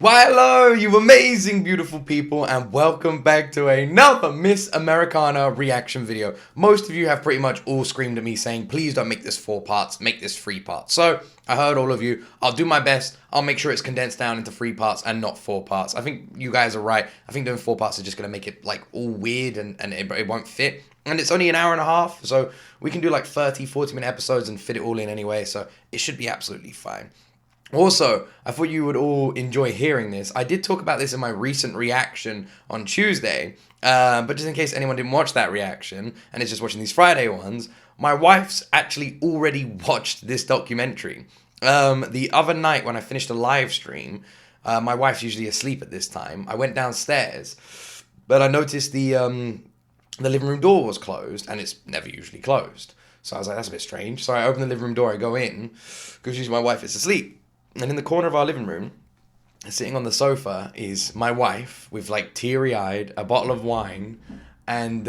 Why, hello, you amazing, beautiful people, and welcome back to another Miss Americana reaction video. Most of you have pretty much all screamed at me saying, please don't make this 4 parts, make this 3 parts. So, I heard all of you. I'll do my best. I'll make sure it's condensed down into 3 parts and not 4 parts. I think you guys are right. I think doing 4 parts is just going to make it, like, all weird and it won't fit. And it's only an hour and a half, so we can do, like, 30, 40-minute episodes and fit it all in anyway, so it should be absolutely fine. Also, I thought you would all enjoy hearing this. I did talk about this in my recent reaction on Tuesday, but just in case anyone didn't watch that reaction and is just watching these Friday ones, my wife's actually already watched this documentary. The other night when I finished a live stream, my wife's usually asleep at this time. I went downstairs, but I noticed the living room door was closed, and it's never usually closed. So I was like, that's a bit strange. So I open the living room door, I go in, because usually my wife is asleep. And in the corner of our living room, sitting on the sofa, is my wife with, like, teary-eyed, a bottle of wine, and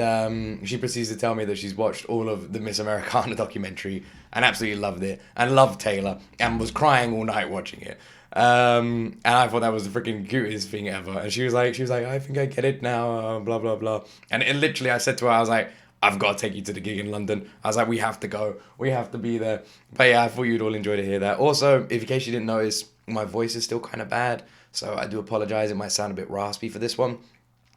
she proceeds to tell me that she's watched all of the Miss Americana documentary and absolutely loved it, and loved Taylor, and was crying all night watching it. And I thought that was the freaking cutest thing ever. And she was like, I think I get it now, blah, blah, blah. And it literally, I said to her, I was like, I've got to take you to the gig in London. I was like, we have to go. We have to be there. But yeah, I thought you'd all enjoy to hear that. Also, if in case you didn't notice, my voice is still kind of bad. So I do apologize. It might sound a bit raspy for this one.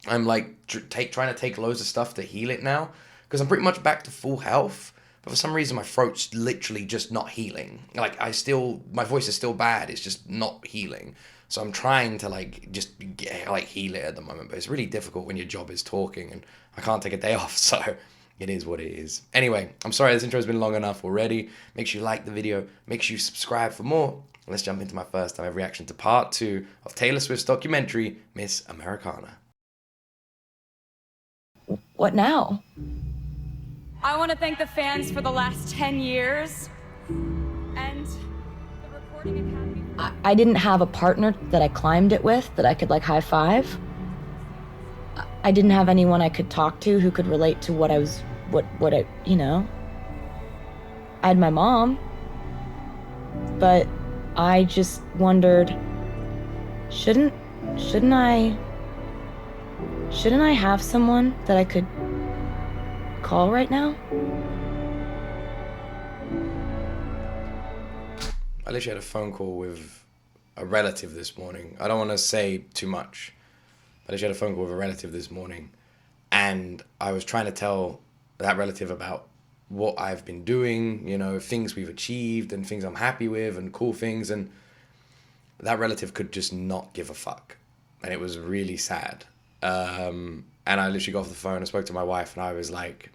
I'm like trying to take loads of stuff to heal it now. Because I'm pretty much back to full health. But for some reason, my throat's literally just not healing. Like, my voice is still bad. It's just not healing. So I'm trying to, like, just heal it at the moment. But it's really difficult when your job is talking. And I can't take a day off. So it is what it is. Anyway, I'm sorry this intro has been long enough already. Make sure you like the video. Make sure you subscribe for more. Let's jump into my first time reaction to part 2 of Taylor Swift's documentary, Miss Americana. What now? I want to thank the fans for the last 10 years and the Recording Academy. I didn't have a partner that I climbed it with that I could, like, high five. I didn't have anyone I could talk to who could relate to what I, you know. I had my mom, but I just wondered, shouldn't I have someone that I could call right now? I literally had a phone call with a relative this morning. I don't want to say too much. I literally had a phone call with a relative this morning, and I was trying to tell that relative about what I've been doing, you know, things we've achieved and things I'm happy with and cool things, and that relative could just not give a fuck, and it was really sad. And I literally got off the phone and spoke to my wife, and I was like,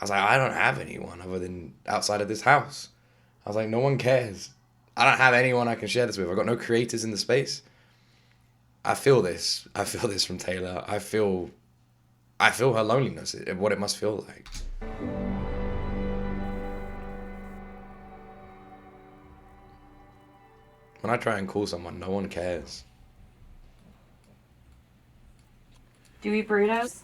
I don't have anyone other than outside of this house. I was like, no one cares. I don't have anyone I can share this with. I've got no creators in the space. I feel this. I feel this from Taylor. I feel her loneliness, what it must feel like. When I try and call someone, no one cares. Do you eat burritos?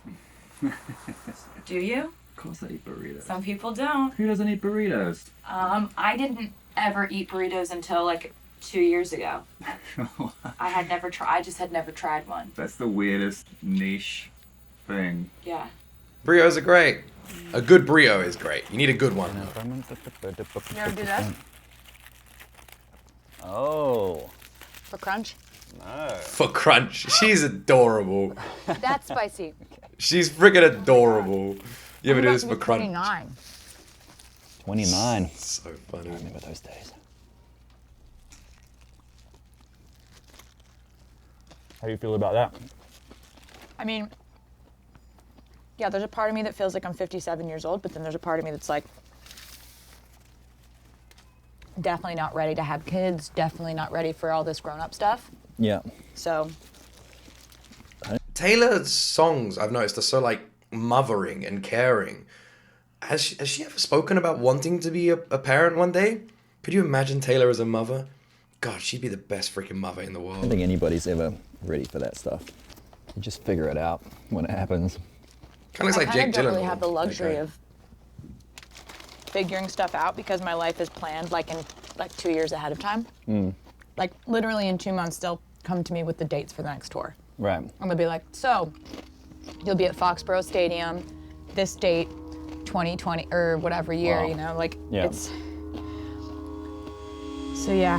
Do you? Of course I eat burritos. Some people don't. Who doesn't eat burritos? I didn't ever eat burritos until like 2 years ago. I just had never tried one. That's the weirdest niche thing. Yeah. Burritos are great. A good burrito is great. You need a good one. You ever do that? Oh. For crunch? No. For crunch. She's adorable. That's spicy. She's freaking adorable. You ever do this for crunch? 29. 29. So funny. I remember those days. How do you feel about that? I mean, yeah, there's a part of me that feels like I'm 57 years old, but then there's a part of me that's like, definitely not ready to have kids, definitely not ready for all this grown-up stuff. Yeah. So. Taylor's songs, I've noticed, are so, like, mothering and caring. Has she ever spoken about wanting to be a parent one day? Could you imagine Taylor as a mother? God, she'd be the best freaking mother in the I world. don't think anybody's ever ready for that stuff. You just figure it out when it happens. Kind of looks like Jake I don't really Gyllenhaal. have the luxury Okay. of figuring stuff out because my life is planned like in 2 years ahead of time. Like literally in 2 months come to me with the dates for the next tour. Right. I'm gonna be like, so you'll be at Foxborough Stadium, this date, 2020 or whatever year, Wow. you know, like Yeah. it's. So yeah.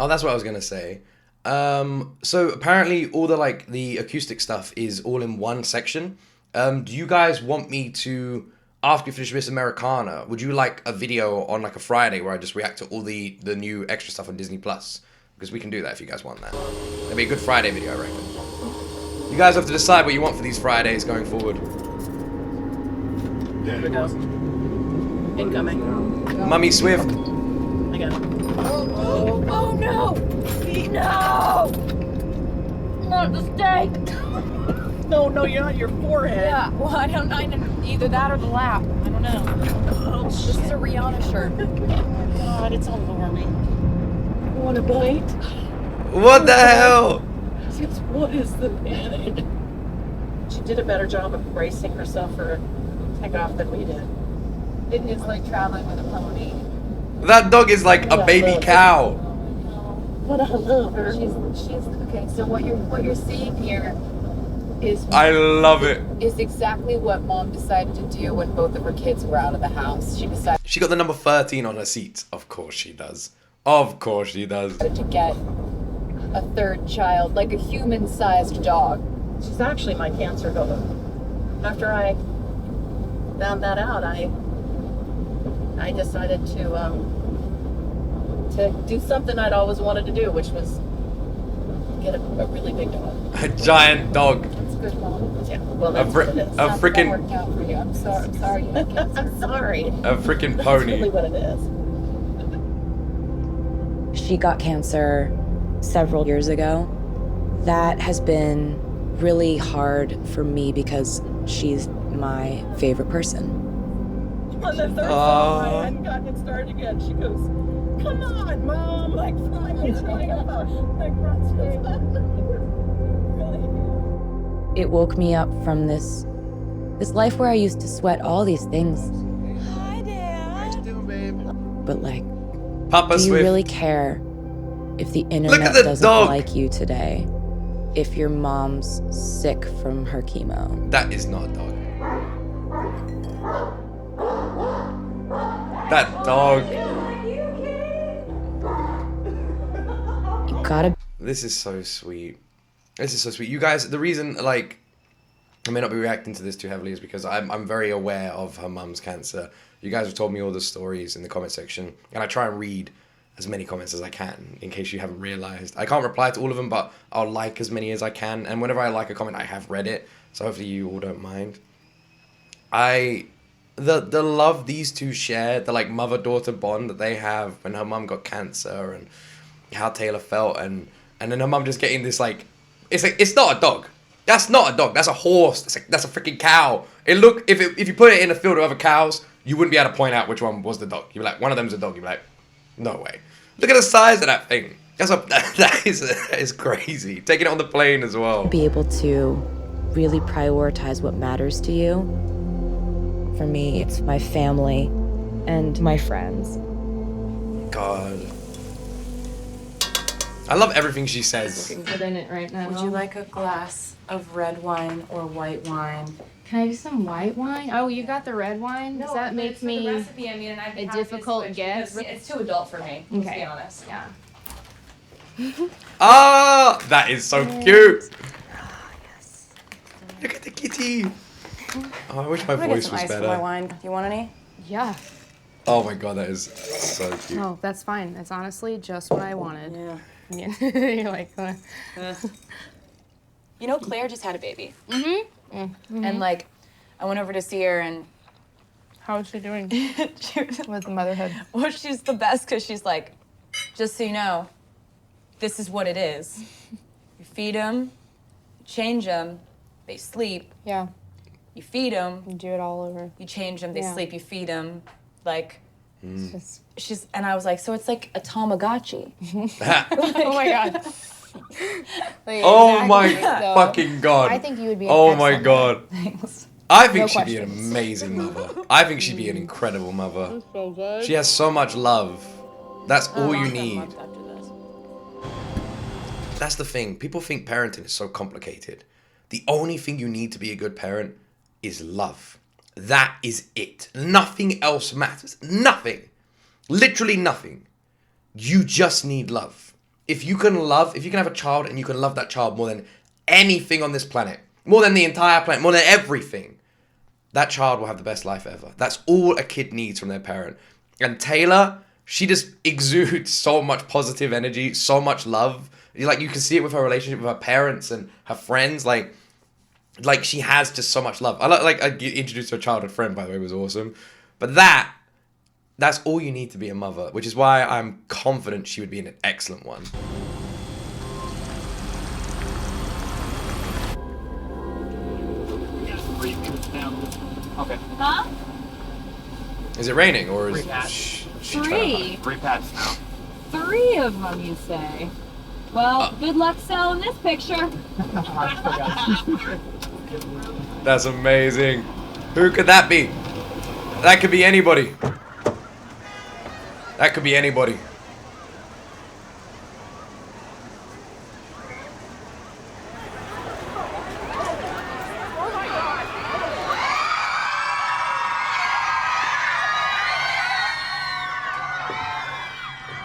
Oh, that's what I was gonna say. So apparently all the like the acoustic stuff is all in one section. Do you guys want me to, after you finish Miss Americana, would you like a video on like a Friday where I just react to all the new extra stuff on Disney Plus? Because we can do that if you guys want that. That'd be a good Friday video, I reckon. You guys have to decide what you want for these Fridays going forward. Here we go. Incoming. Mummy Swift. I got it. Oh no! No! Not the steak! No, you're on your forehead. Yeah, well, I don't know, either that or the lap. I don't know. Oh, This is a Rihanna shirt. God, it's all over me. Want a bite? What the hell? What is the panic? She did a better job of bracing herself for a takeoff than we did. It is like traveling with a pony. That dog is like a baby cow. But I love her. She's okay. So what you're seeing here is I love it. is exactly what Mom decided to do when both of her kids were out of the house. She decided She got the number 13 on her seat. Of course she does. Of course she does. to get a third child, like a human-sized dog. She's actually my cancer dog. After I found that out, I decided to do something I'd always wanted to do, which was get a really big dog. A giant dog. That's good, Mom. Yeah, well, A, that's what it is. a That freaking worked out for you. I'm sorry you had cancer. I'm sorry. a freaking That's pony. really what it is. She got cancer several years ago. That has been really hard for me because she's my favorite person. On the third song, I hadn't gotten it started yet. She goes, "Come on, Mom!" Like, really? It woke me up from this life where I used to sweat all these things. Hi, Dad. But like, Papa do you Swift. really care if the internet the doesn't dog. like you today? If your mom's sick from her chemo? That is not a dog. That dog. You gotta This is so sweet. This is so sweet. You guys, the reason, like, I may not be reacting to this too heavily is because I'm very aware of her mum's cancer. You guys have told me all the stories in the comment section, and I try and read as many comments as I can, in case you haven't realized. I can't reply to all of them, but I'll like as many as I can, and whenever I like a comment, I have read it, so hopefully you all don't mind. The love these two share, the like mother-daughter bond that they have when her mum got cancer, and how Taylor felt, and then her mum just getting this like, it's not a dog. That's not a dog. That's a horse. That's a freaking cow. If you put it in a field of other cows, you wouldn't be able to point out which one was the dog. You'd be like, one of them's a dog. You'd be like, no way. Look at the size of that thing. That is crazy. Taking it on the plane as well. be able to really prioritize what matters to you. For me, it's my family and my friends. God. I love everything she says. Good in it right now. Would you like a glass of red wine or white wine? Can I do some white wine? Oh, you got the red wine? Does that make me recipe, I mean, and I'd be a happy to difficult switch guess? because It's too adult for me, let's be Okay. honest. Yeah. Ah, that is so cute. Look at the kitty. Oh, I wish my I'm gonna get voice some was ice for my better. wine. Do you want any? Yeah. Oh my god, that is so cute. No, that's fine. That's honestly just what I wanted. Yeah. Yeah. You're like, You know, Claire just had a baby. Mm-hmm. And like, I went over to see her and How is she doing? she was, With the motherhood. well, she's the best because she's like, just so you know, this is what it is. You feed them, change them, they sleep. Yeah. You feed them, You do it all over. you change them, they Yeah. sleep. You feed them, like It's just. and I was like, so it's like a Tamagotchi. Oh my god. Like, Oh my exactly, so fucking god. I think you would be. an Oh my excellent god. Thanks. I think No she'd be an questions. amazing mother. I think she'd be an incredible mother. So good. She has so much love. That's all you need. That's the thing. People think parenting is so complicated. The only thing you need to be a good parent is love. That is it. Nothing else matters. Nothing. Literally nothing. You just need love. If you can have a child and you can love that child more than anything on this planet, more than the entire planet, more than everything, that child will have the best life ever. That's all a kid needs from their parent. And Taylor, she just exudes so much positive energy, so much love. Like, you can see it with her relationship with her parents and her friends. Like she has just so much love. I introduced her childhood friend, by the way, it was awesome. But that's all you need to be a mother, which is why I'm confident she would be an excellent one. Okay. Huh? Is it raining or is Three. 3 pads now. 3 of them, you say? Well, good luck selling this picture. That's amazing. Who could that be? That could be anybody. That could be anybody.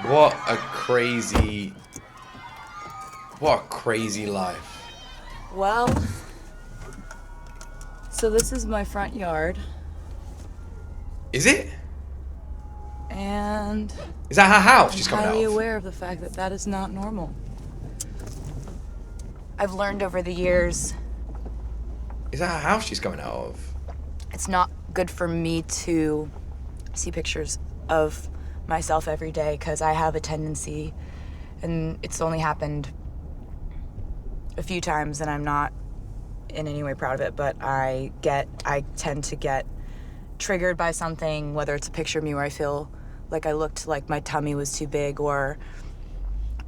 What a crazy life. Well, so this is my front yard, Is it? and Is that her house she's I'm coming out highly of? aware of the fact that that is not normal. I've learned over the years Is that her house she's coming out of? it's not good for me to see pictures of myself every day because I have a tendency, and it's only happened a few times and I'm not in any way proud of it, but I tend to get triggered by something, whether it's a picture of me where I feel like I looked like my tummy was too big, or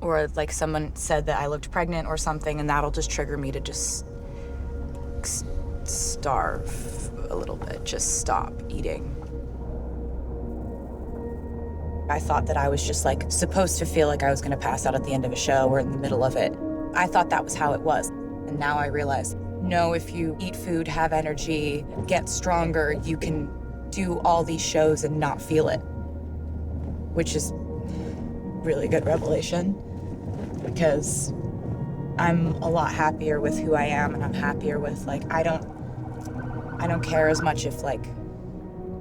like someone said that I looked pregnant or something, and that'll just trigger me to just starve a little bit, just stop eating. I thought that I was just like supposed to feel like I was gonna pass out at the end of a show or in the middle of it. I thought that was how it was. And now I realize, no, if you eat food, have energy, get stronger, you can do all these shows and not feel it. Which is really good revelation, because I'm a lot happier with who I am, and I'm happier with, like, I don't care as much if, like,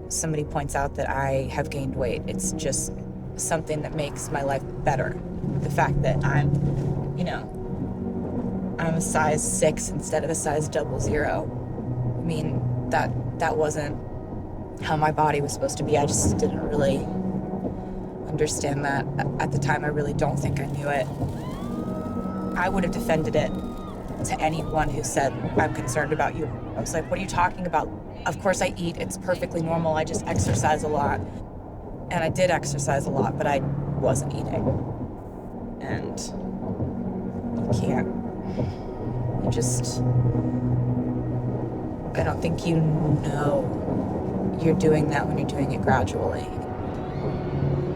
somebody points out that I have gained weight. It's just something that makes my life better. The fact that I'm a size 6 instead of a size 00. I mean, that wasn't how my body was supposed to be. I just didn't really understand that at the time. I really don't think I knew it. I would have defended it to anyone who said, I'm concerned about you. I was like, what are you talking about? Of course I eat, it's perfectly normal, I just exercise a lot. And I did exercise a lot, but I wasn't eating. And you can't, I don't think you know you're doing that when you're doing it gradually.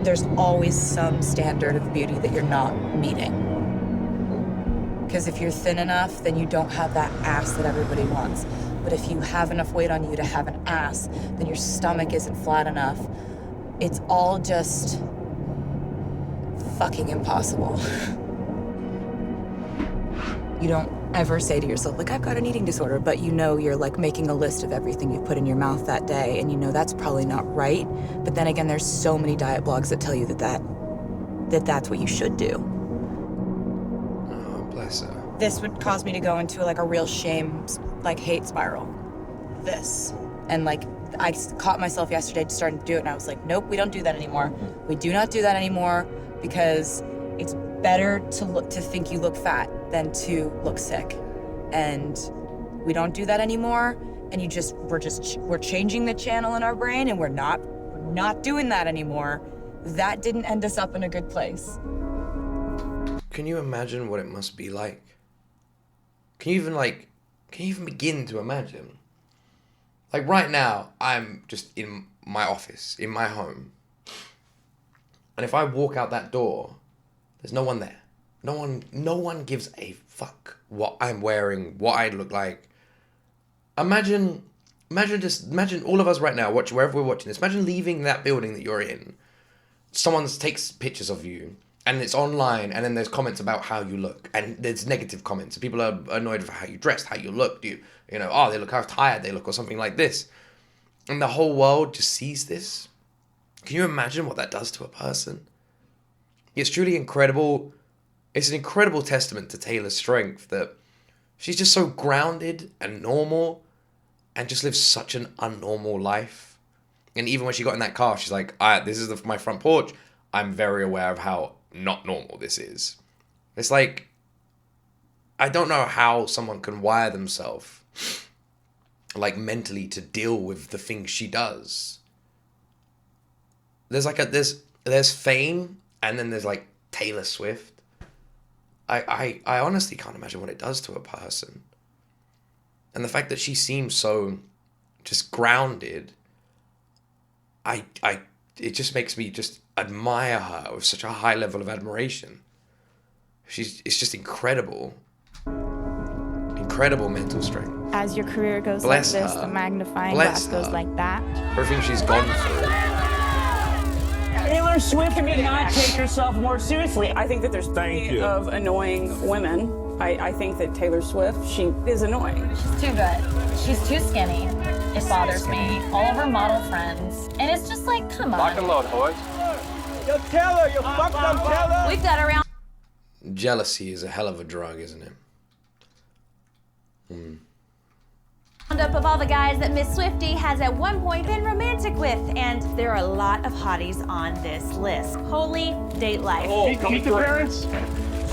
There's always some standard of beauty that you're not meeting. Because if you're thin enough, then you don't have that ass that everybody wants. But if you have enough weight on you to have an ass, then your stomach isn't flat enough. It's all just fucking impossible. You don't ever say to yourself, like, I've got an eating disorder, but you know you're like making a list of everything you put in your mouth that day, and you know that's probably not right. But then again, there's so many diet blogs that tell you that's what you should do. Oh, bless her. This would cause me to go into like a real shame, like hate spiral. This. And like, I caught myself yesterday starting to do it, and I was like, nope, we don't do that anymore. We do not do that anymore, because it's better to think you look fat than to look sick. And we don't do that anymore. And we're changing the channel in our brain, and we're not doing that anymore. That didn't end us up in a good place. Can you imagine what it must be like? Can you even begin to imagine? Like right now, I'm just in my office, in my home. And if I walk out that door, there's no one there. No one gives a fuck what I'm wearing, what I look like. Imagine all of us right now, wherever we're watching this, imagine leaving that building that you're in. Someone takes pictures of you, and it's online, and then there's comments about how you look, and there's negative comments. People are annoyed with how you dressed, how you look. Oh, they look how tired they look, or something like this. And the whole world just sees this. Can you imagine what that does to a person? It's truly incredible. It's an incredible testament to Taylor's strength that she's just so grounded and normal and just lives such an unnormal life. And even when she got in that car, she's like, this is my front porch. I'm very aware of how not normal this is. It's like, I don't know how someone can wire themselves like mentally to deal with the things she does. There's like there's fame, and then there's like Taylor Swift. I honestly can't imagine what it does to a person. And the fact that she seems so just grounded, it just makes me just admire her with such a high level of admiration. It's just incredible. Incredible mental strength. As your career goes Bless like this, her. the magnifying Bless glass goes her. like that. Everything she's gone through. Taylor Swift cannot take herself more seriously. I think that there's plenty of annoying women. I think that Taylor Swift, she is annoying. She's too good. She's too skinny. It bothers me. All of her model friends. And it's just like, come on. Lock and load, boys. Yo, Taylor, you fucked up, Taylor. We've got around. Jealousy is a hell of a drug, isn't it? Roundup of all the guys that Miss Swiftie has at one point been romantic with, and there are a lot of hotties on this list. Holy date life. Oh, meet the parents?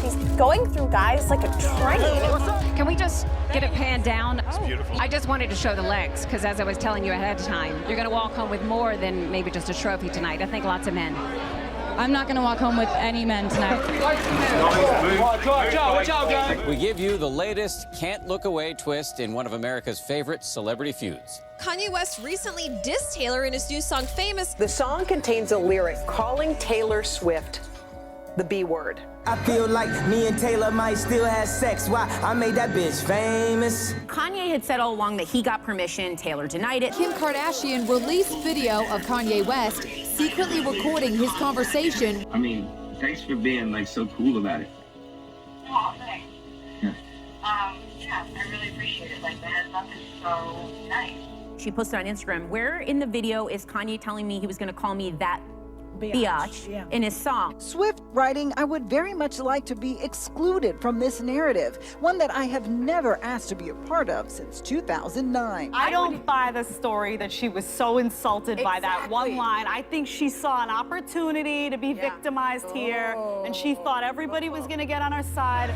She's going through guys like a train. Can we just get it panned down? It's beautiful. I just wanted to show the legs, because as I was telling you ahead of time, you're going to walk home with more than maybe just a trophy tonight. I think lots of men. I'm not going to walk home with any men tonight. Watch out, guys. We give you the latest can't look away twist in one of America's favorite celebrity feuds. Kanye West recently dissed Taylor in his new song Famous. The song contains a lyric calling Taylor Swift the B word. I feel like me and Taylor might still have sex. Why? I made that bitch famous. Kanye had said all along that he got permission. Taylor denied it. Kim Kardashian released video of Kanye West secretly recording his conversation. I mean, thanks for being like so cool about it. Oh, thanks. Yeah, I really appreciate it. Like, that stuff is so nice. She posted on Instagram, where in the video is Kanye telling me he was going to call me that biatch in his song? Swift writing, I would very much like to be excluded from this narrative, one that I have never asked to be a part of since 2009. I don't buy the story that she was so insulted by that one line. I think she saw an opportunity to be victimized here, and she thought everybody was going to get on her side.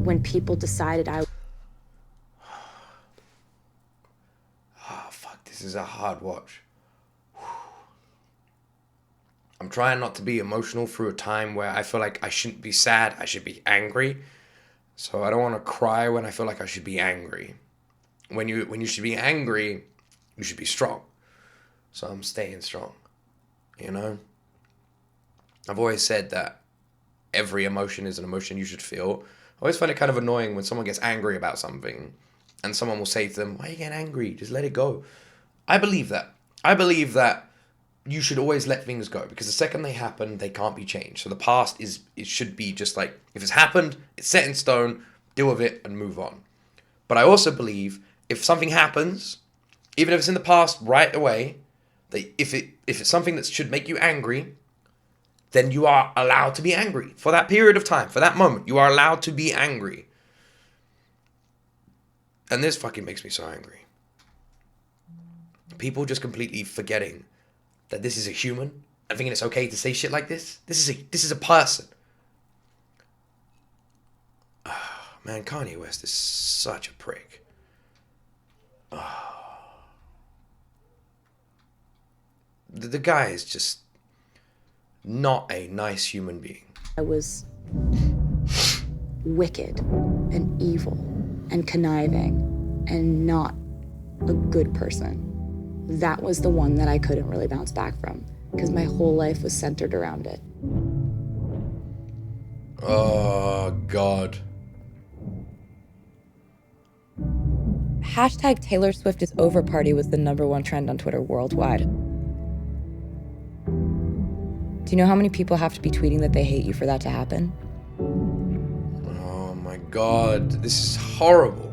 When people decided This is a hard watch. I'm trying not to be emotional through a time where I feel like I shouldn't be sad, I should be angry. So I don't want to cry when I feel like I should be angry. When you should be angry, you should be strong. So I'm staying strong, you know? I've always said that every emotion is an emotion you should feel. I always find it kind of annoying when someone gets angry about something and someone will say to them, why are you getting angry? Just let it go. I believe that. I believe that you should always let things go, because the second they happen, they can't be changed. So the past it should be just like, if it's happened, it's set in stone, deal with it and move on. But I also believe if something happens, even if it's in the past right away, that if it's something that should make you angry, then you are allowed to be angry for that period of time, for that moment. You are allowed to be angry. And this fucking makes me so angry. People just completely forgetting that this is a human, and thinking it's okay to say shit like this. This is a person. Oh, man, Kanye West is such a prick. Oh. The guy is just not a nice human being. I was wicked and evil and conniving and not a good person. That was the one that I couldn't really bounce back from because my whole life was centered around it. Oh, God. Hashtag Taylor Swift is over party was the #1 trend on Twitter worldwide. Do you know how many people have to be tweeting that they hate you for that to happen? Oh my God, this is horrible.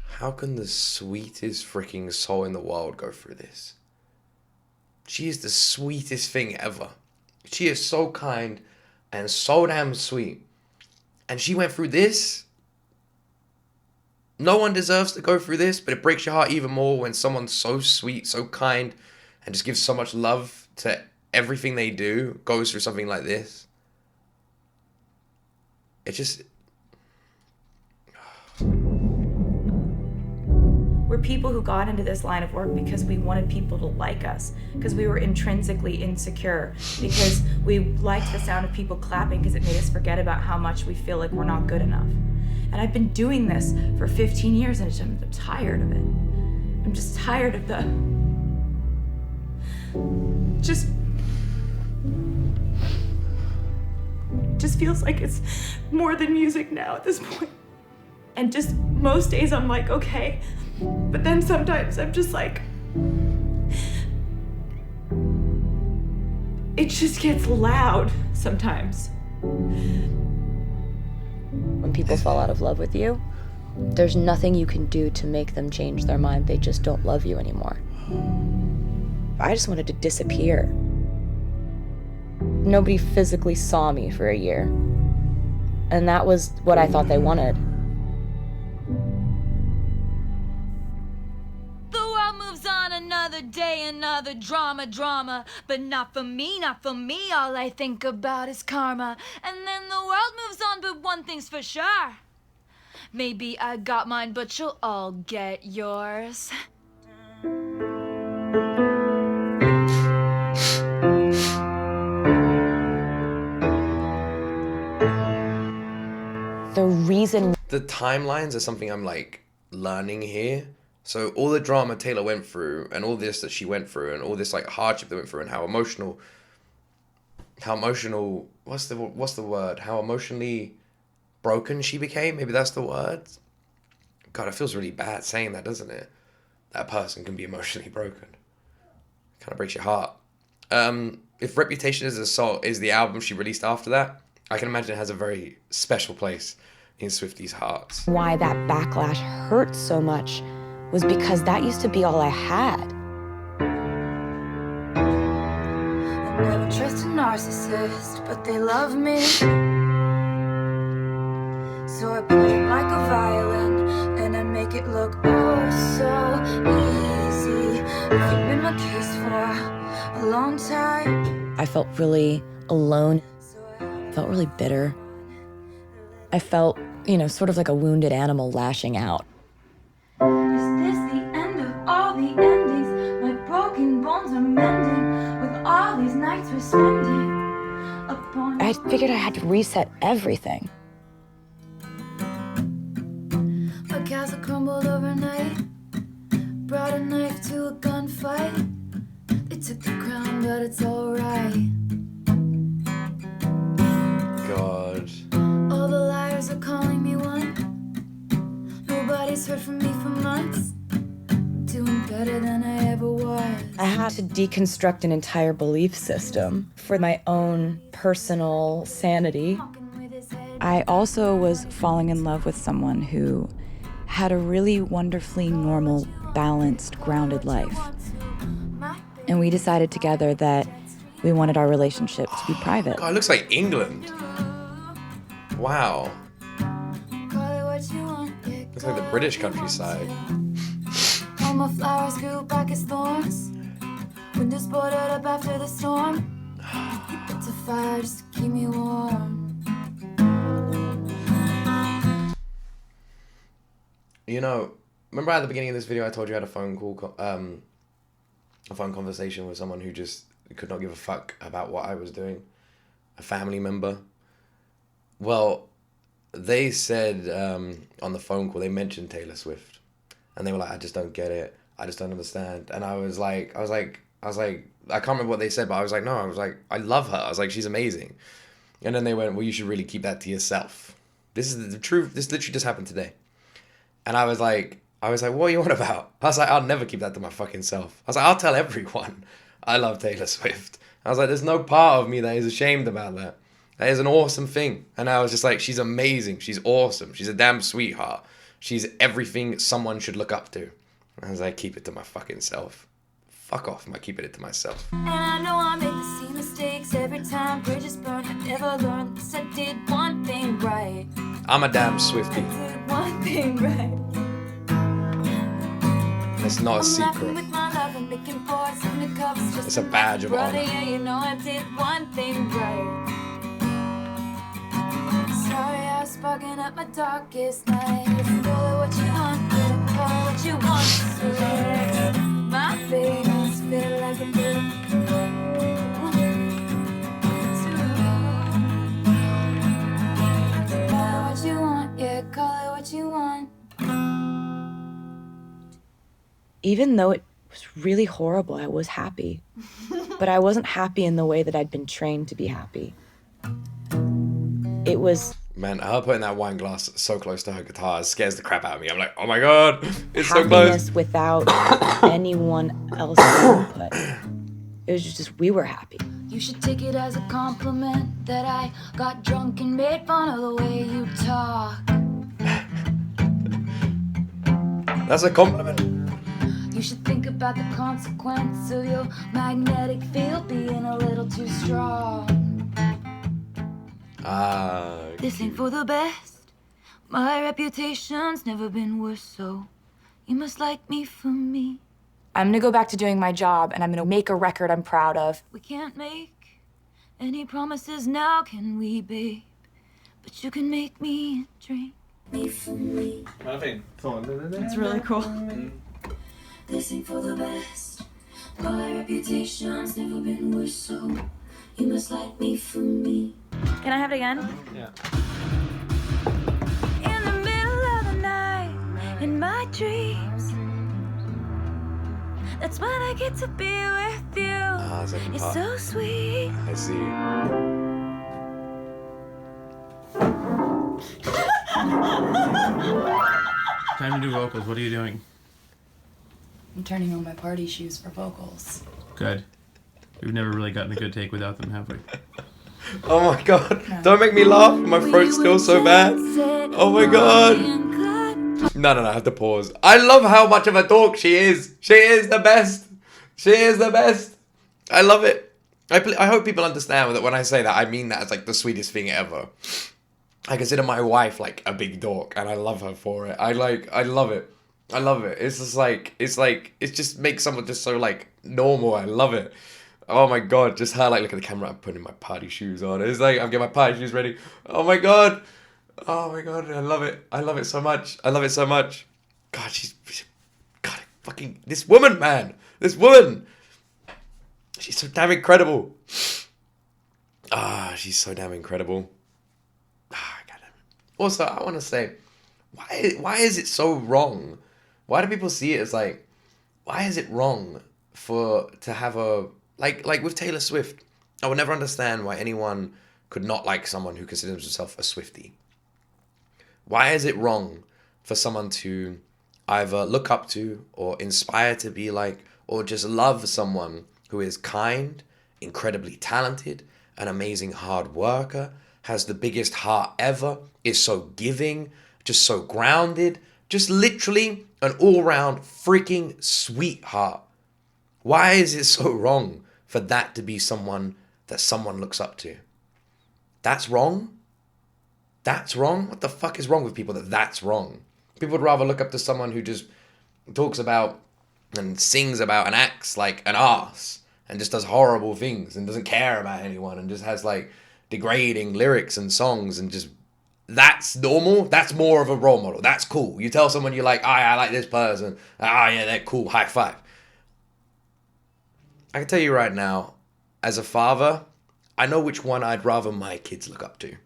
How can the sweetest freaking soul in the world go through this? She is the sweetest thing ever. She is so kind and so damn sweet. And she went through this. No one deserves to go through this, but it breaks your heart even more when someone's so sweet, so kind, and just gives so much love to everything they do, goes through something like this. It just... We're people who got into this line of work because we wanted people to like us, because we were intrinsically insecure, because we liked the sound of people clapping because it made us forget about how much we feel like we're not good enough. And I've been doing this for 15 years and I'm tired of it. I'm just tired of the... Just feels like it's more than music now at this point. And just most days I'm like, okay. But then sometimes I'm just like... It just gets loud sometimes. When people fall out of love with you, there's nothing you can do to make them change their mind. They just don't love you anymore. I just wanted to disappear. Nobody physically saw me for a year. And that was what I thought they wanted. The world moves on, another day, another drama. But not for me, all I think about is karma. And then the world moves on, but one thing's for sure. Maybe I got mine, but you'll all get yours. The reason... The timelines are something I'm like learning here. So all the drama Taylor went through and all this that she went through and all this like hardship that went through and how emotional, what's the word? How emotionally broken she became. Maybe that's the word. God, it feels really bad saying that, doesn't it? That person can be emotionally broken. Kind of breaks your heart. If Reputation is Assault is the album she released after that, I can imagine it has a very special place in Swifties' hearts. Why that backlash hurt so much was because that used to be all I had. I never trust a narcissist, but they love me. So I play it like a violin, and I make it look oh so easy. You've been my case for a long time. I felt really alone. I felt really bitter. I felt, sort of like a wounded animal lashing out. Is this the end of all the endings? My broken bones are mending with all these nights we're spending upon... I figured I had to reset everything. My castle crumbled overnight. Brought a knife to a gunfight. They took the crown, but it's alright. God. All the liars are calling me one. Nobody's heard from me for months. I'm doing better than I ever was. I had to deconstruct an entire belief system for my own personal sanity. I also was falling in love with someone who had a really wonderfully normal, balanced, grounded life. And we decided together that we wanted our relationship to be private. God, it looks like England. Wow. Looks like the British countryside. All my flowers grew back as thorns. Windows boarded up after the storm. It's a fire just to keep me warm. You know, remember at the beginning of this video I told you I had a phone call, a phone conversation with someone who just could not give a fuck about what I was doing? A family member. Well, they said on the phone call, they mentioned Taylor Swift. And they were like, I just don't get it. I just don't understand. And I was like, I can't remember what they said, but I was like, no, I love her. I was like, she's amazing. And then they went, well, you should really keep that to yourself. This is the truth. This literally just happened today. And I was like, what are you on about? I was like, I'll never keep that to my fucking self. I was like, I'll tell everyone I love Taylor Swift. I was like, there's no part of me that is ashamed about that. That is an awesome thing. And I was just like, she's amazing. She's awesome. She's a damn sweetheart. She's everything someone should look up to. And I was like, keep it to my fucking self. Fuck off, I'm keeping it to myself. And I know I make the same mistakes every time bridges burn. I never learned this. I did one thing right. I'm a damn Swiftie. I did one thing right. It's not a secret. With my love and making boards and the covers just It's a badge of brother, honor. yeah, you know I did one thing right. Sorry, I was sparking up my darkest night. Call it what you want, yeah, call it what you want. So my face feel like a call it what you want, yeah, call it what you want. Even though it was really horrible, I was happy. But I wasn't happy in the way that I'd been trained to be happy. It was... Man, her putting that wine glass so close to her guitar scares the crap out of me. I'm like, oh my god, it's so happiness close. Without anyone else's input. It was just, we were happy. You should take it as a compliment that I got drunk and made fun of the way you talk. That's a compliment. You should think about the consequence of your magnetic field being a little too strong. This ain't for the best. My reputation's never been worse, so you must like me for me. I'm gonna go back to doing my job and I'm gonna make a record I'm proud of. We can't make any promises now, can we, babe? But you can make me drink me for me. It's really cool. This ain't for the best. My reputation's never been worse, so you must like me for me. Can I have it again? Yeah. In the middle of the night, in my dreams, that's when I get to be with you. It's so sweet. I see. Time to do vocals. What are you doing? I'm turning on my party shoes for vocals. Good. We've never really gotten a good take without them, have we? Oh my god, don't make me laugh. My throat's still so bad. Oh my god. No, I have to pause. I love how much of a dork she is. She is the best. She is the best. I love it. I hope people understand that when I say that, I mean that as like the sweetest thing ever. I consider my wife like a big dork and I love her for it. I love it. I love it. It's just like, it just makes someone just so like normal. I love it. Oh my god, just her like look at the camera, I'm putting my party shoes on. It's like I'm getting my party shoes ready. Oh my god. Oh my god, I love it. I love it so much. I love it so much. God, God, fucking, this woman, man. This woman. She's so damn incredible. She's so damn incredible. God. Also, I want to say, why is it so wrong? Why do people see it as like, why is it wrong to have a, like with Taylor Swift? I would never understand why anyone could not like someone who considers himself a Swiftie. Why is it wrong for someone to either look up to or inspire to be like, or just love someone who is kind, incredibly talented, an amazing hard worker, has the biggest heart ever, is so giving, just so grounded, just literally an all-round freaking sweetheart? Why is it so wrong for that to be someone that someone looks up to? That's wrong? That's wrong? What the fuck is wrong with people that's wrong? People would rather look up to someone who just talks about and sings about and acts like an arse and just does horrible things and doesn't care about anyone and just has like degrading lyrics and songs and just, that's normal. That's more of a role model. That's cool. You tell someone you like, I like this person. Yeah, they're cool. High five. I can tell you right now, as a father, I know which one I'd rather my kids look up to.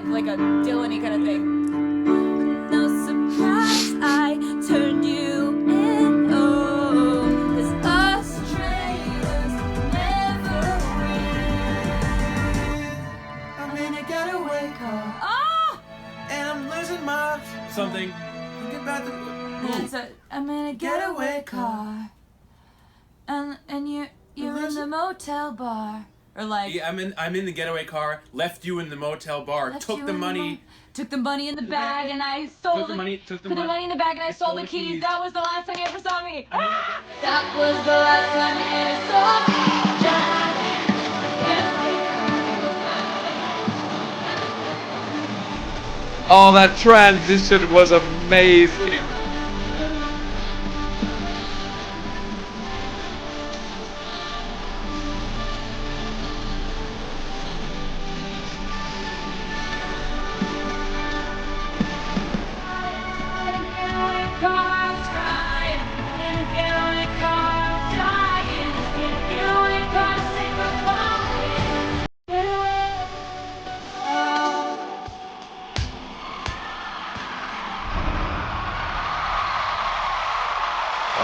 Like a Dylan-y kind of thing. No surprise, I turned you in. Oh, 'cause us traitors never win. I'm in a getaway car. Oh! And I'm losing my something. Think about the I'm in a getaway car. And you're in the motel bar. Or like, yeah, I'm in the getaway car, left you in the motel bar, took the money. Took the money in the bag and I stole Took the money in the bag and I stole the keys. That was the last time you ever saw me. That was the last time you ever saw me. Oh, that transition was amazing.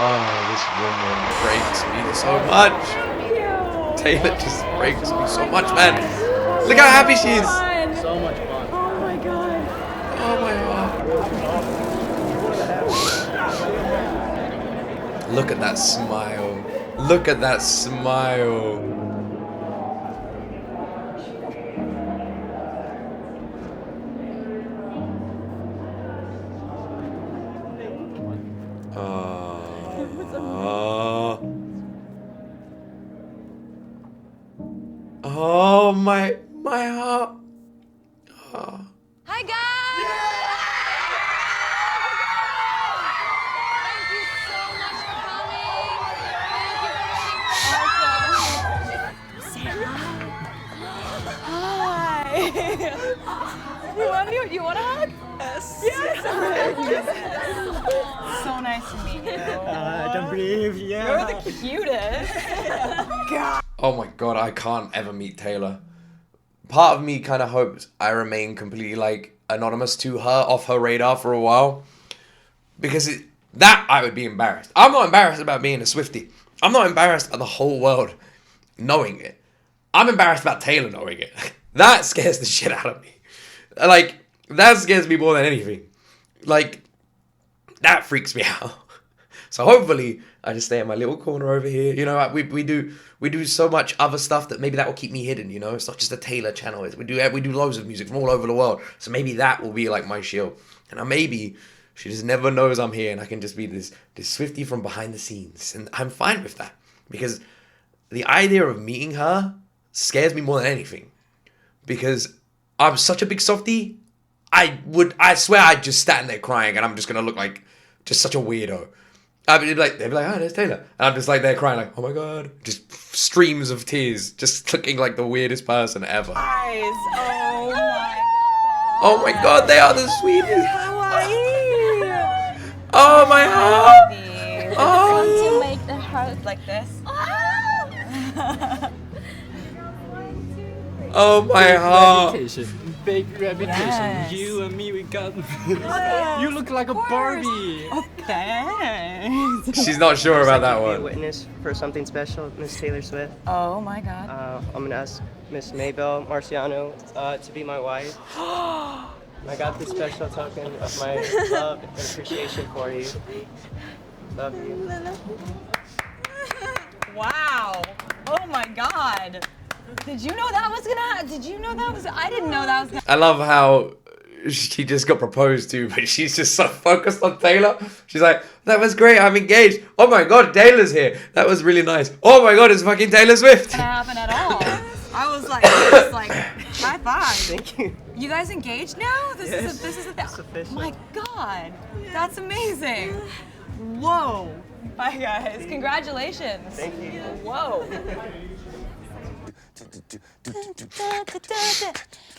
Oh, this woman breaks me so much. Taylor just breaks me so much, man. Look how happy she is. So much fun. Oh my god. Oh my god. Look at that smile. Look at that smile. Oh my heart. Oh. Hi guys! You want a hug? Yes. So nice to meet you. I don't believe, yeah. You're the cutest. God. Oh my god, I can't ever meet Taylor. Part of me kind of hopes I remain completely like anonymous to her, off her radar for a while. Because that I would be embarrassed. I'm not embarrassed about being a Swiftie. I'm not embarrassed at the whole world knowing it. I'm embarrassed about Taylor knowing it. That scares the shit out of me. Like, that scares me more than anything. Like, that freaks me out. So hopefully, I just stay in my little corner over here. You know, we do so much other stuff that maybe that will keep me hidden. You know, it's not just a Taylor channel. We do loads of music from all over the world. So maybe that will be like my shield. And maybe she just never knows I'm here, and I can just be this Swiftie from behind the scenes, and I'm fine with that because the idea of meeting her scares me more than anything. Because I'm such a big softie, I swear I'd just stand there crying and I'm just gonna look like just such a weirdo. They'd be like, oh, there's Taylor. And I'm just like there crying like, oh my god. Just streams of tears, just looking like the weirdest person ever. Guys, oh my. Oh my god, they are the sweetest. How are you? Oh my heart. Oh. To make the heart like this. Oh my heart. Big reputation. Yes. You and me, we got. You look like a Barbie. Okay. She's not sure about that Be a one. witness for something special, Miss Taylor Swift. Oh my god. I'm gonna ask Miss Maybelle Marciano to be my wife. I got this special token of my love and appreciation for you. Love you. Wow. Oh my god. Did you know that was gonna? Did you know that was? I didn't know that was gonna. I love how she just got proposed to, but she's just so focused on Taylor. She's like, that was great, I'm engaged. Oh my god, Taylor's here. That was really nice. Oh my god, it's fucking Taylor Swift. Didn't happen at all. I was like, High five. Thank you. You guys engaged now? This Yes, is a it's official. my God, that's amazing. Whoa. Bye, guys. Congratulations. Thank you. Whoa.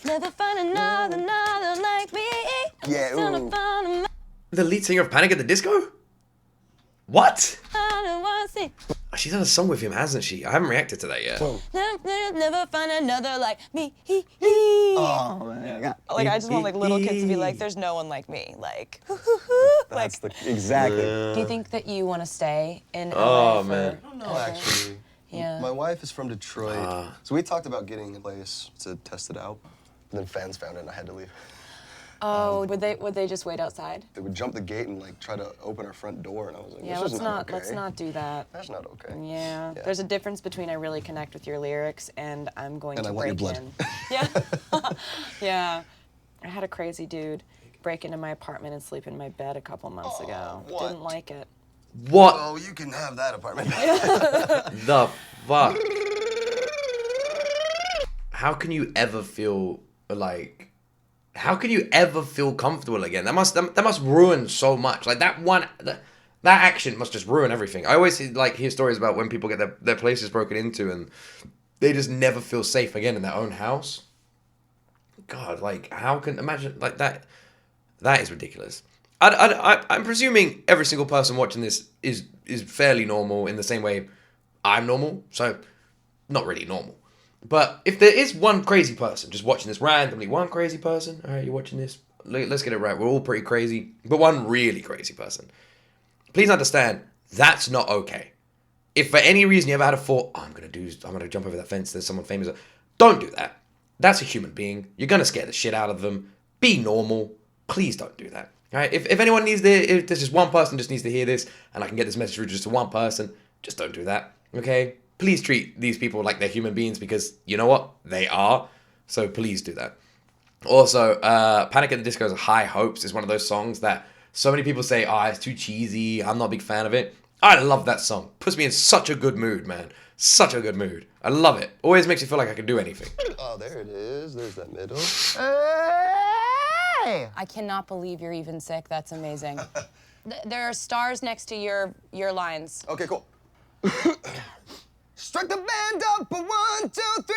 Never find another like me. Yeah, ooh. The lead singer of Panic at the Disco? What? She's done a song with him, hasn't she? I haven't reacted to that yet. Never find another like me. Oh, man. Like, I just want like little kids to be like, there's no one like me. Like, That's exactly. Do you think that you want to stay in Oh, LA for? man. Well, actually, Yeah. my wife is from Detroit, so we talked about getting a place to test it out. And then fans found it, and I had to leave. Oh, would they just wait outside? They would jump the gate and like try to open our front door, and I was like, Yeah, this let's is not okay. let's not do that. That's not okay. Yeah. There's a difference between I really connect with your lyrics and I'm going And to I want your break blood. in. Yeah. Yeah. I had a crazy dude break into my apartment and sleep in my bed a couple months ago. what? Didn't like it. What? Oh, you can have that apartment. The fuck? How can you ever feel like? How can you ever feel comfortable again? That must ruin so much. Like that action must just ruin everything. I always hear stories about when people get their places broken into and they just never feel safe again in their own house. God, like how can imagine like that? That is ridiculous. I'm presuming every single person watching this is fairly normal in the same way I'm normal. So not really normal. But if there is one crazy person just watching this randomly, one crazy person, all right, you're watching this, let's get it right. We're all pretty crazy, but one really crazy person. Please understand, that's not okay. If for any reason you ever had a thought, oh, I'm gonna jump over that fence, there's someone famous, don't do that. That's a human being. You're gonna scare the shit out of them. Be normal. Please don't do that. All right? If anyone needs if there's just one person just needs to hear this, and I can get this message through just to one person, just don't do that. Okay? Please treat these people like they're human beings because you know what? They are. So please do that. Also, Panic at the Disco's High Hopes is one of those songs that so many people say, oh, it's too cheesy. I'm not a big fan of it. I love that song. Puts me in such a good mood, man. Such a good mood. I love it. Always makes me feel like I can do anything. Oh, there it is. There's that middle. Hey! I cannot believe you're even sick. That's amazing. There are stars next to your lines. Okay, cool. Strike the band up for 1, 2, 3.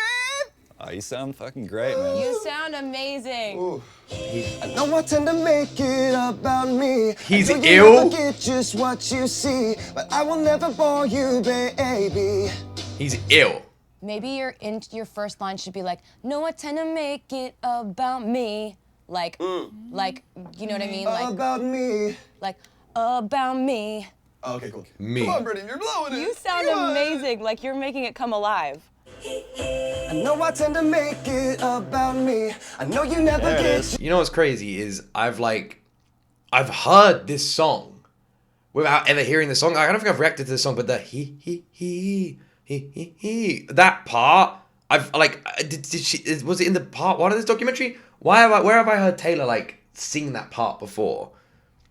Oh, you sound fucking great, man. You sound amazing. Ooh. I know I tend to make it about me. He's I know ill. You never get just what you see, but I will never bore you, baby. He's ill. Maybe your first line should be like, no, I tend to make it about me. Like, you know what I mean? Like, about me. Like, about me. Okay, cool. Me. Come on, Brittany, you're blowing it. You sound amazing. Like you're making it come alive. I know I tend to make it about me. I know you never get. You know what's crazy is I've heard this song without ever hearing the song. I don't think I've reacted to this song, but the he that part I've was it in the part one of this documentary? Where have I heard Taylor like sing that part before?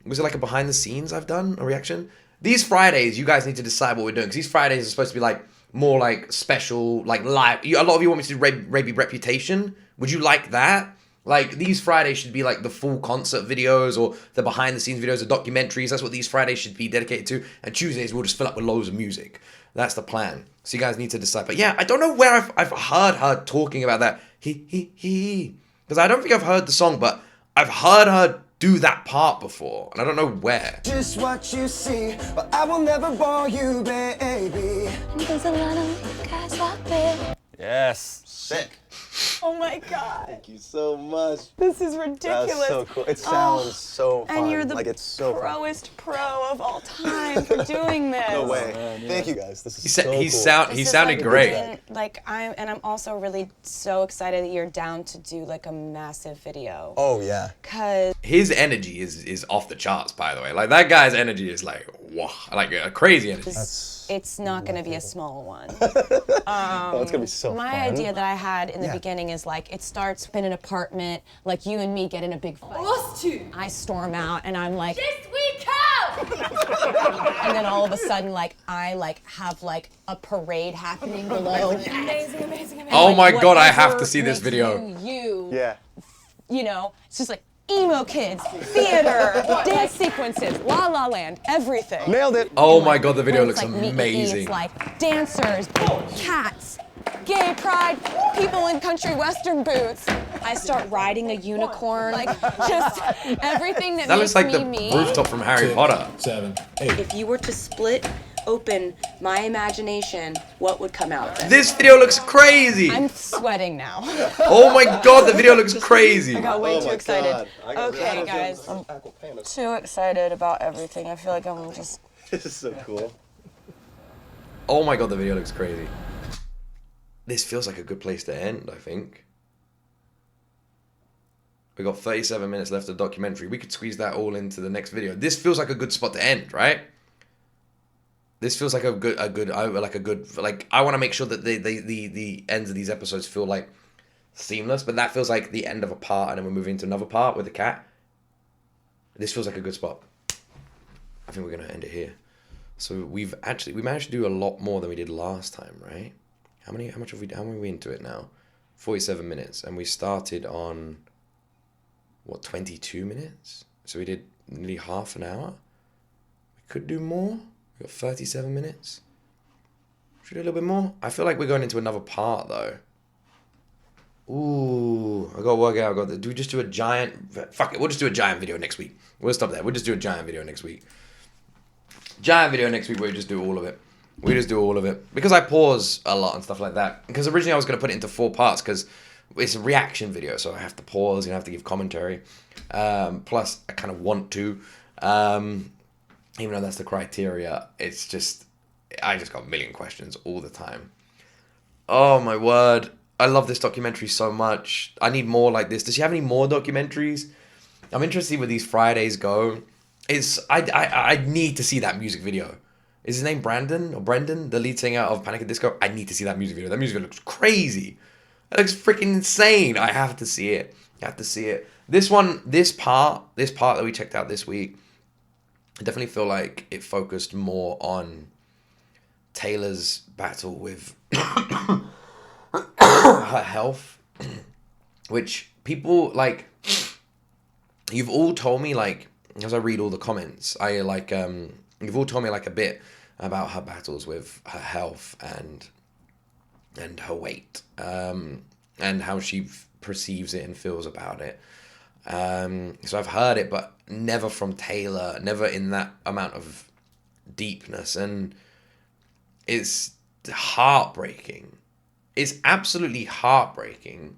Was it like a behind the scenes I've done a reaction? These Fridays, you guys need to decide what we're doing because these Fridays are supposed to be like more like special, like live. A lot of you want me to do Raby Reputation. Would you like that? Like these Fridays should be like the full concert videos or the behind the scenes videos or documentaries. That's what these Fridays should be dedicated to. And Tuesdays we'll just fill up with loads of music. That's the plan. So you guys need to decide. But yeah, I don't know where I've heard her talking about that. Because I don't think I've heard the song, but I've heard her do that part before, and I don't know where. Just what you see, but I will never bore you, baby. There's a lot of guys out there. Yes. Sick. Oh my God. Thank you so much. This is ridiculous. That's so cool. It sounds so fun. And you're the like it's so proest pro of all time for doing this. No way. Thank you guys. This is He so cool. he sounded great. I'm also really so excited that you're down to do like a massive video. Oh yeah. Cause his energy is off the charts, by the way. Like that guy's energy is like wow, like a crazy energy. it's not going to be a small one. Oh, it's gonna be so My fun. idea that I had in the beginning is like it starts in an apartment, like you and me get in a big fight. Us two. I storm out and I'm like, Just we cow. And then all of a sudden, like, I like have like a parade happening below. Amazing. Oh my Like, God, I have to whatever see this makes video. Yeah. You know, it's just like emo kids, theater, dance sequences, La La Land, everything. Nailed it. Oh And, my like, God, the video when looks it's, like, meet and amazing. It's like dancers, cats, gay pride, people in country western boots. I start riding a unicorn, like just everything that That makes looks like me the me. rooftop from Harry Potter. 7, 8. If you were to split open my imagination, what would come out of it? This video looks crazy. I'm sweating now. Oh my God, the video looks crazy. I got way too excited. God. Okay, guys, I'm too excited about everything. I feel like I'm just... This is so cool. Oh my God, the video looks crazy. This feels like a good place to end, I think. We got 37 minutes left of documentary. We could squeeze that all into the next video. This feels like a good spot to end, right? This feels like I want to make sure that the ends of these episodes feel like seamless, but that feels like the end of a part, and then we're moving to another part with the cat. This feels like a good spot. I think we're gonna end it here. So we managed to do a lot more than we did last time, right? How many are we into it now? 47 minutes, and we started on what, 22 minutes? So we did nearly half an hour. We could do more. We got 37 minutes. Should we do a little bit more? I feel like we're going into another part though. Ooh, I gotta work out. Do we just do a giant? Fuck it, we'll just do a giant video next week. We'll stop there. We'll just do a giant video next week. Giant video next week where we just do all of it. We just do all of it. Because I pause a lot and stuff like that. Because originally I was going to put it into 4 parts because it's a reaction video. So I have to pause and I have to give commentary. Plus, I kind of want to. Even though that's the criteria. It's just... I just got a million questions all the time. Oh my word. I love this documentary so much. I need more like this. Does she have any more documentaries? I'm interested where these Fridays go. I need to see that music video. Is his name Brandon or Brendan, the lead singer of Panic at Disco? I need to see that music video. That music video looks crazy. It looks freaking insane. I have to see it. I have to see it. This part that we checked out this week, I definitely feel like it focused more on Taylor's battle with her health, which people like. You've all told me, like, as I read all the comments, you've all told me like a bit about her battles with her health and her weight, and how she perceives it and feels about it. So I've heard it, but never from Taylor, never in that amount of deepness, and it's heartbreaking. It's absolutely heartbreaking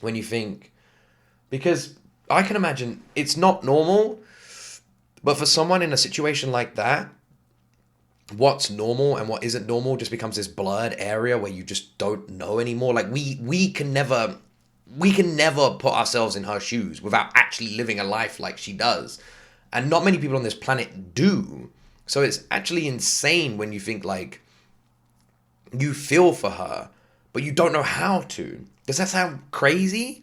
when you think, because I can imagine it's not normal, but for someone in a situation like that, what's normal and what isn't normal just becomes this blurred area where you just don't know anymore. Like we can never put ourselves in her shoes without actually living a life like she does. And not many people on this planet do. So it's actually insane when you think like you feel for her, but you don't know how to. Does that sound crazy?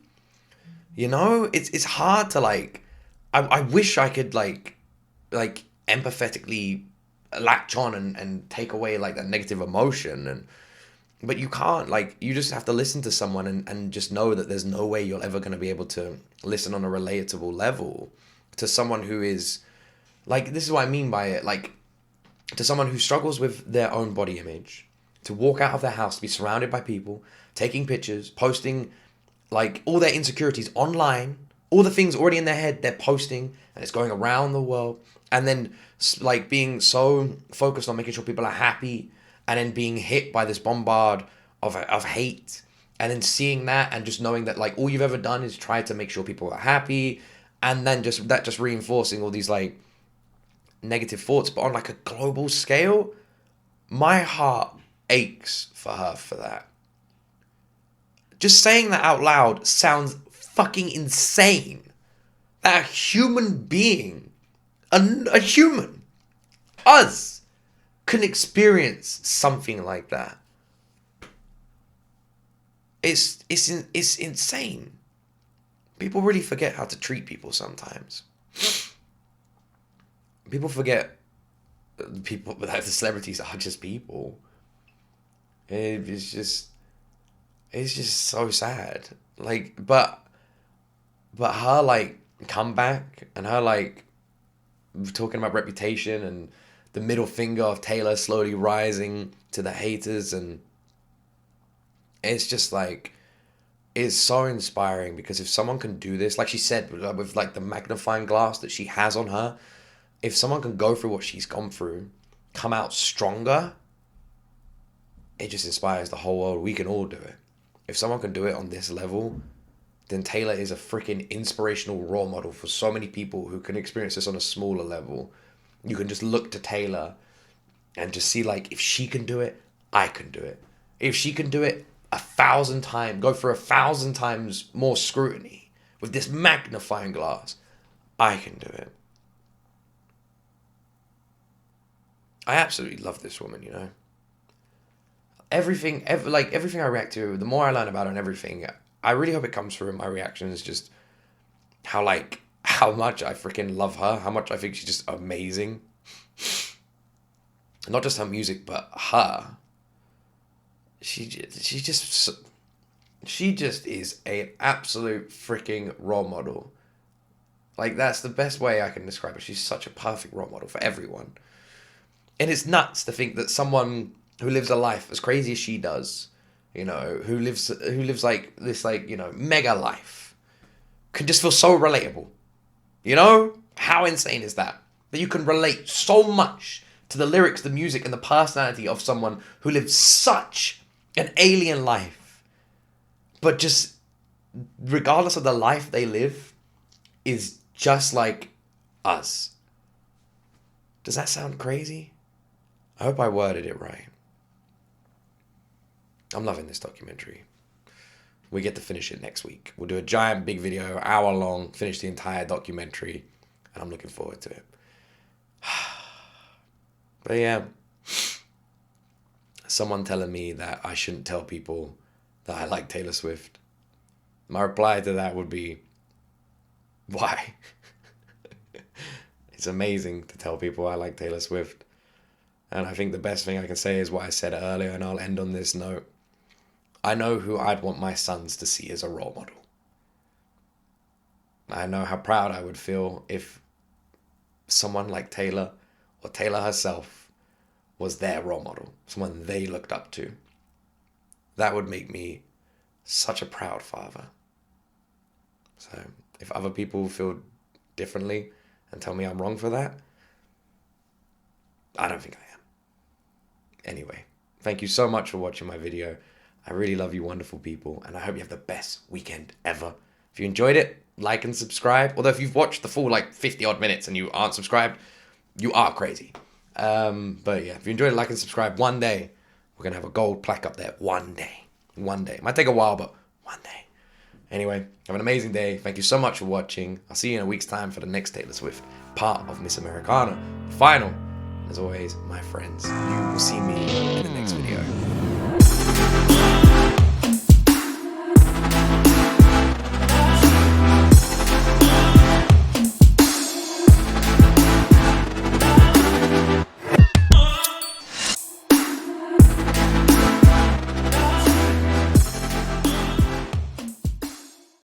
You know, it's hard to like, I wish I could like empathetically latch on and take away like that negative emotion, but you can't. Like, you just have to listen to someone and just know that there's no way you're ever going to be able to listen on a relatable level to someone who is like, this is what I mean by it, like to someone who struggles with their own body image, to walk out of their house, to be surrounded by people, taking pictures, posting like all their insecurities online, all the things already in their head, they're posting, and it's going around the world. And then like being so focused on making sure people are happy, and then being hit by this bombard of hate, and then seeing that and just knowing that like all you've ever done is try to make sure people are happy, and then just reinforcing all these like negative thoughts. But on like a global scale, my heart aches for her for that. Just saying that out loud sounds fucking insane. That a human being, a human, us, can experience something like that. It's insane. People really forget how to treat people sometimes. people forget people that the celebrities are just people. It's just so sad. Like, but her like comeback and her like talking about reputation and the middle finger of Taylor slowly rising to the haters, and it's just like, it's so inspiring, because if someone can do this, like she said, with like the magnifying glass that she has on her, if someone can go through what she's gone through, come out stronger, it just inspires the whole world. We can all do it. If someone can do it on this level, then Taylor is a freaking inspirational role model for so many people who can experience this on a smaller level. You can just look to Taylor and just see, like, if she can do it, I can do it. If she can do it 1,000 times, go for 1,000 times more scrutiny with this magnifying glass, I can do it. I absolutely love this woman, you know. Everything I react to, the more I learn about her and everything, I really hope it comes through in my reactions, just how much I freaking love her, how much I think she's just amazing. Not just her music, but her. She just is an absolute freaking role model. Like, that's the best way I can describe her. She's such a perfect role model for everyone. And it's nuts to think that someone who lives a life as crazy as she does, you know, who lives like this, like, you know, mega life, can just feel so relatable. You know? How insane is that? That you can relate so much to the lyrics, the music, and the personality of someone who lives such an alien life, but just, regardless of the life they live, is just like us. Does that sound crazy? I hope I worded it right. I'm loving this documentary. We get to finish it next week. We'll do a giant big video, hour long, finish the entire documentary, and I'm looking forward to it. But yeah, someone telling me that I shouldn't tell people that I like Taylor Swift. My reply to that would be, why? It's amazing to tell people I like Taylor Swift. And I think the best thing I can say is what I said earlier, and I'll end on this note. I know who I'd want my sons to see as a role model. I know how proud I would feel if someone like Taylor, or Taylor herself, was their role model, someone they looked up to. That would make me such a proud father. So if other people feel differently and tell me I'm wrong for that, I don't think I am. Anyway, thank you so much for watching my video. I really love you wonderful people, and I hope you have the best weekend ever. If you enjoyed it, like and subscribe. Although if you've watched the full 50 odd minutes and you aren't subscribed, you are crazy. But yeah, if you enjoyed it, like and subscribe. One day, we're going to have a gold plaque up there. One day. It might take a while, but one day. Anyway, have an amazing day. Thank you so much for watching. I'll see you in a week's time for the next Taylor Swift part of Miss Americana. Final. As always, my friends, you will see me in the next video.